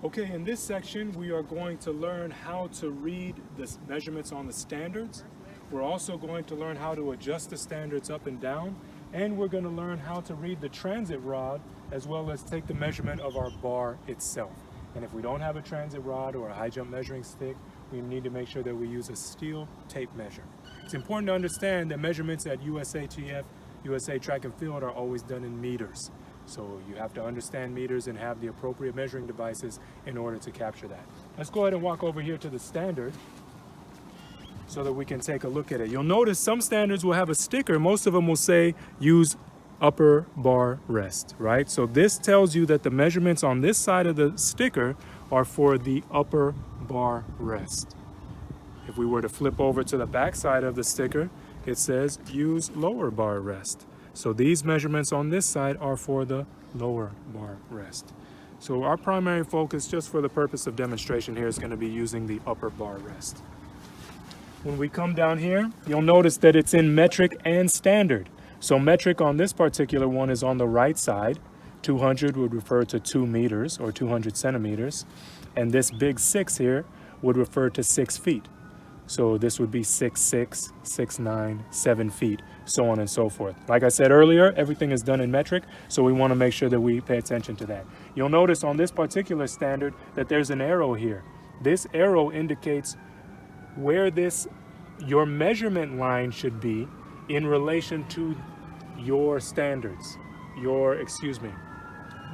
Okay, in this section, we are going to learn how to read the measurements on the standards. We're also going to learn how to adjust the standards up and down, and we're going to learn how to read the transit rod as well as take the measurement of our bar itself. And if we don't have a transit rod or a high jump measuring stick, we need to make sure that we use a steel tape measure. It's important to understand that measurements at USATF, USA Track and Field are always done in meters. So you have to understand meters and have the appropriate measuring devices in order to capture that. Let's go ahead and walk over here to the standard so that we can take a look at it. You'll notice some standards will have a sticker. Most of them will say use upper bar rest, right? So this tells you that the measurements on this side of the sticker are for the upper bar rest. If we were to flip over to the back side of the sticker, it says use lower bar rest. So these measurements on this side are for the lower bar rest. So our primary focus, just for the purpose of demonstration here, is going to be using the upper bar rest. When we come down here, you'll notice that it's in metric and standard. So metric on this particular one is on the right side. 200 would refer to 2 meters or 200 centimeters. And this big 6 here would refer to 6 feet. So this would be 6'6", 6'9", 7 feet, so on and so forth. Like I said earlier, everything is done in metric, so we want to make sure that we pay attention to that. You'll notice on this particular standard that there's an arrow here. This arrow indicates where your measurement line should be in relation to your standards,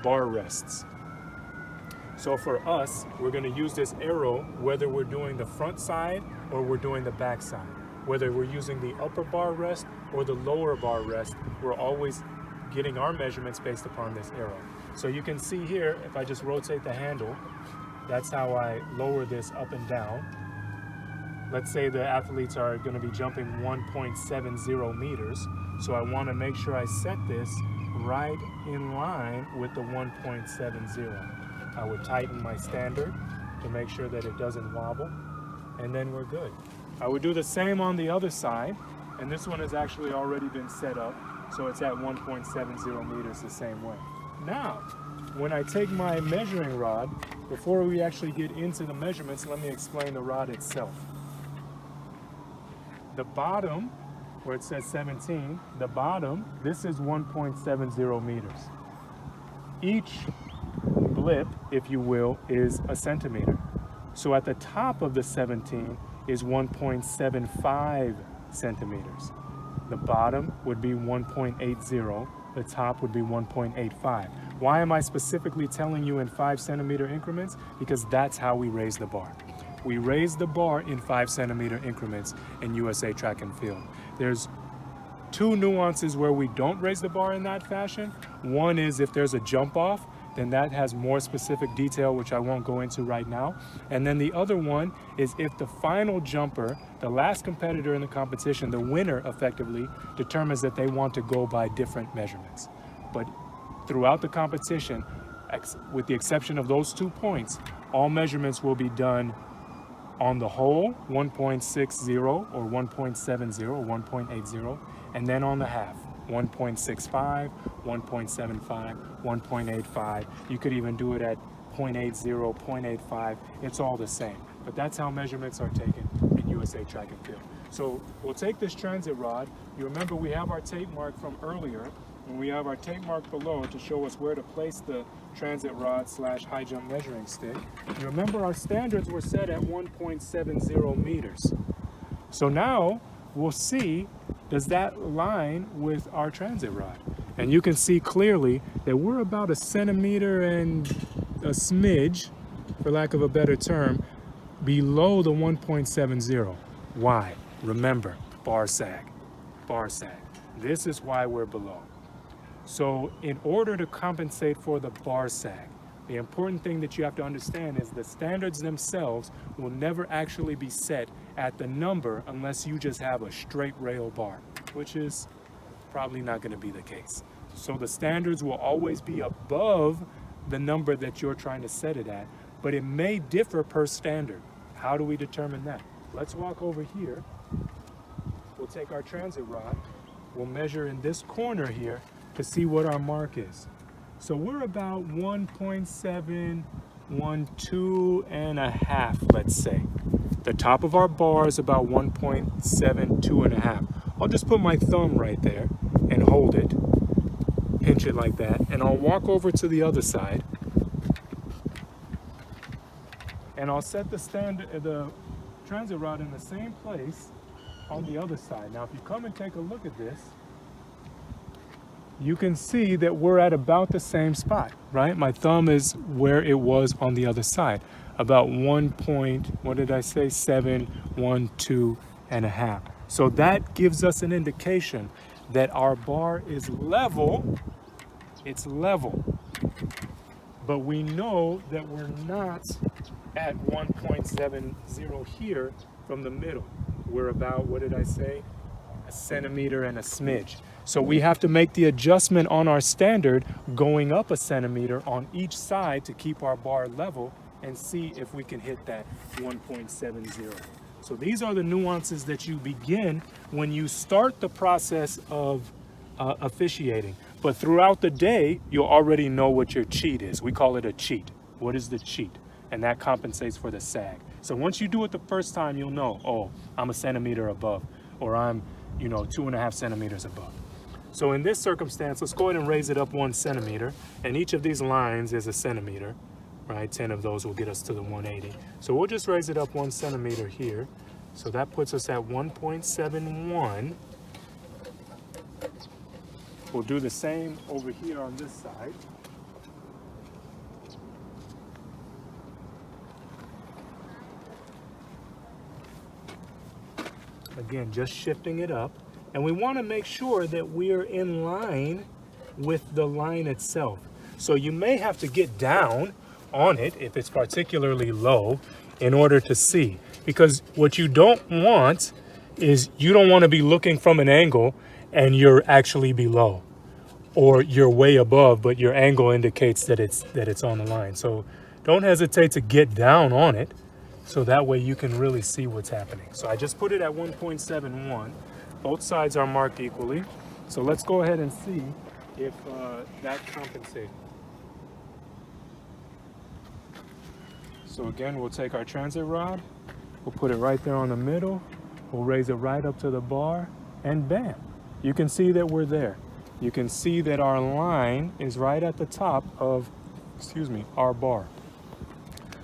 bar rests. So for us, we're going to use this arrow whether we're doing the front side or we're doing the back side. Whether we're using the upper bar rest or the lower bar rest, we're always getting our measurements based upon this arrow. So you can see here, if I just rotate the handle, that's how I lower this up and down. Let's say the athletes are going to be jumping 1.70 meters. So I want to make sure I set this right in line with the 1.70. I would tighten my standard to make sure that it doesn't wobble, and then we're good. I would do the same on the other side, and this one has actually already been set up, so it's at 1.70 meters the same way. Now, when I take my measuring rod, before we actually get into the measurements, let me explain the rod itself. The bottom, where it says 17, the bottom, this is 1.70 meters. Each blip, if you will, is a centimeter. So at the top of the 17 is 1.75 centimeters. The bottom would be 1.80, the top would be 1.85. Why am I specifically telling you in 5 centimeter increments? Because that's how we raise the bar. We raise the bar in 5 centimeter increments in USA Track and Field. There's 2 nuances where we don't raise the bar in that fashion. One is if there's a jump off, then that has more specific detail, which I won't go into right now. And then the other one is if the final jumper, the last competitor in the competition, the winner effectively, determines that they want to go by different measurements. But throughout the competition, with the exception of those 2 points, all measurements will be done on the whole, 1.60 or 1.70 or 1.80, and then on the half, 1.65, 1.75, 1.85. You could even do it at 0.80, 0.85. It's all the same. But that's how measurements are taken in USA Track and Field. So we'll take this transit rod. You remember we have our tape mark from earlier, and we have our tape mark below to show us where to place the transit rod / high jump measuring stick. You remember our standards were set at 1.70 meters. So now we'll see, does that line with our transit rod? And you can see clearly that we're about a centimeter and a smidge, for lack of a better term, below the 1.70. Why? Remember, bar sag. This is why we're below. So in order to compensate for the bar sag, the important thing that you have to understand is the standards themselves will never actually be set at the number unless you just have a straight rail bar, which is probably not going to be the case. So the standards will always be above the number that you're trying to set it at, but it may differ per standard. How do we determine that? Let's walk over here. We'll take our transit rod. We'll measure in this corner here to see what our mark is. So we're about 1.7, 2.5, let's say. The top of our bar is about 1.72.5. I'll just put my thumb right there and hold it, pinch it like that, and I'll walk over to the other side, and I'll set the transit rod in the same place on the other side. Now, if you come and take a look at this, you can see that we're at about the same spot, right? My thumb is where it was on the other side, about 712.5. So that gives us an indication that our bar is level. It's level, but we know that we're not at 1.70 here from the middle. We're about, what did I say? A centimeter and a smidge. So we have to make the adjustment on our standard going up a centimeter on each side to keep our bar level and see if we can hit that 1.70. So these are the nuances that you begin when you start the process of officiating. But throughout the day, you'll already know what your cheat is. We call it a cheat. What is the cheat? And that compensates for the sag. So once you do it the first time, you'll know, oh, I'm a centimeter above, or I'm, 2.5 centimeters above. So in this circumstance, let's go ahead and raise it up 1 centimeter. And each of these lines is a centimeter, right? 10 of those will get us to the 180. So we'll just raise it up 1 centimeter here. So that puts us at 1.71. We'll do the same over here on this side. Again, just shifting it up. And we want to make sure that we're in line with the line itself. So you may have to get down on it if it's particularly low in order to see. Because what you don't want is you don't want to be looking from an angle and you're actually below. Or you're way above, but your angle indicates that it's on the line. So don't hesitate to get down on it so that way you can really see what's happening. So I just put it at 1.71. Both sides are marked equally. So let's go ahead and see if that compensates. So again, we'll take our transit rod, we'll put it right there on the middle, we'll raise it right up to the bar, and bam, you can see that we're there. You can see that our line is right at the top of, our bar.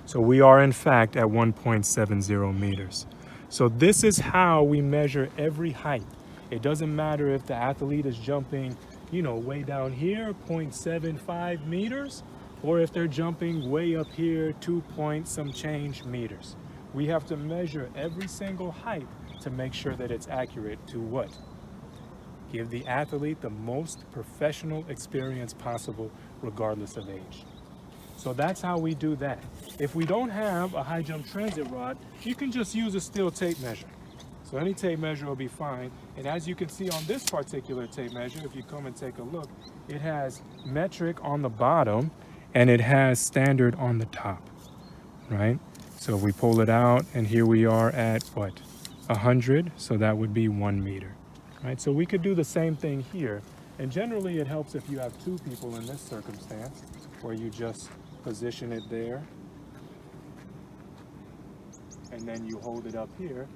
So we are in fact at 1.70 meters. So this is how we measure every height. It doesn't matter if the athlete is jumping, way down here, 0.75 meters, or if they're jumping way up here, 2 point some change meters. We have to measure every single height to make sure that it's accurate to what? Give the athlete the most professional experience possible, regardless of age. So that's how we do that. If we don't have a high jump transit rod, you can just use a steel tape measure. So any tape measure will be fine. And as you can see on this particular tape measure, if you come and take a look, it has metric on the bottom and it has standard on the top, right? So if we pull it out, and here we are at what? 100, so that would be 1 meter, right? So we could do the same thing here. And generally it helps if you have 2 people in this circumstance, where you just position it there, and then you hold it up here.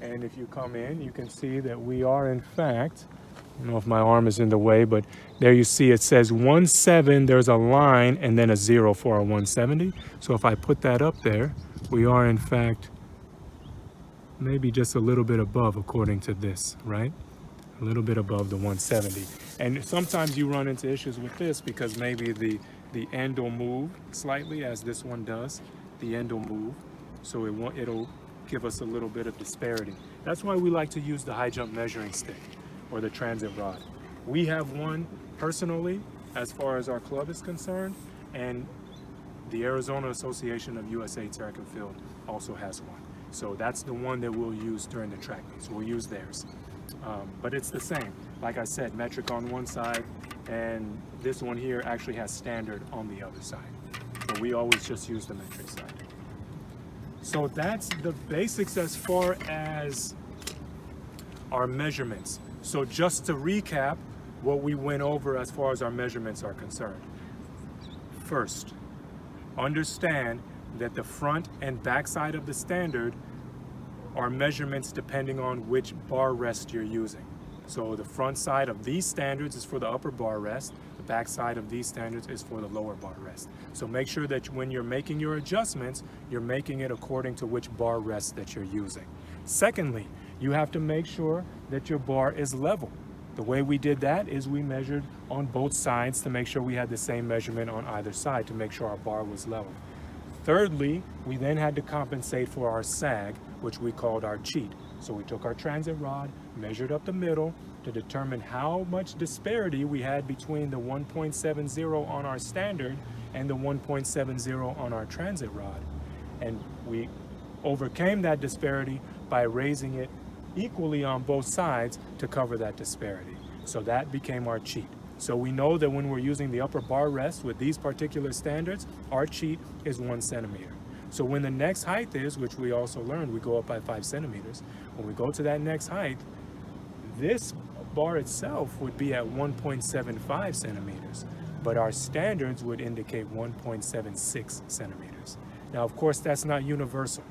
And if you come in, you can see that we are in fact, I don't know if my arm is in the way, but there you see it says 17, there's a line and then a 0 for a 170. So if I put that up there, we are in fact maybe just a little bit above according to this, right? A little bit above the 170. And sometimes you run into issues with this because maybe the end will move slightly, as this one does. The end will move, so it'll give us a little bit of disparity. That's why we like to use the high jump measuring stick or the transit rod. We have one personally as far as our club is concerned, and the Arizona Association of USA Track and Field also has one. So that's the one that we'll use during the track meets. We'll use theirs. But it's the same. Like I said, metric on one side, and this one here actually has standard on the other side. So we always just use the metric side. So that's the basics as far as our measurements. So just to recap what we went over as far as our measurements are concerned. First, understand that the front and back side of the standard are measurements depending on which bar rest you're using. So the front side of these standards is for the upper bar rest, the back side of these standards is for the lower bar rest. So make sure that when you're making your adjustments, you're making it according to which bar rest that you're using. Secondly, you have to make sure that your bar is level. The way we did that is we measured on both sides to make sure we had the same measurement on either side to make sure our bar was level. Thirdly, we then had to compensate for our sag, which we called our cheat. So we took our transit rod, measured up the middle to determine how much disparity we had between the 1.70 on our standard and the 1.70 on our transit rod. And we overcame that disparity by raising it equally on both sides to cover that disparity. So that became our cheat. So we know that when we're using the upper bar rest with these particular standards, our cheat is 1 centimeter. So when the next height is, which we also learned, we go up by 5 centimeters. When we go to that next height, this bar itself would be at 1.75 centimeters, but our standards would indicate 1.76 centimeters. Now, of course, that's not universal.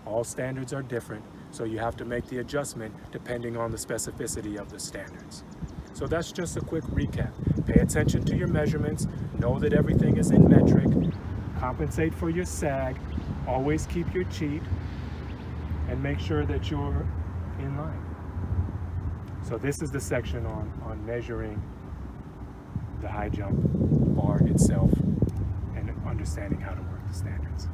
All standards are different, so you have to make the adjustment depending on the specificity of the standards. So that's just a quick recap. Pay attention to your measurements, know that everything is in metric, compensate for your sag, always keep your cheat, and make sure that you're in line. So this is the section on measuring the high jump bar itself and understanding how to work the standards.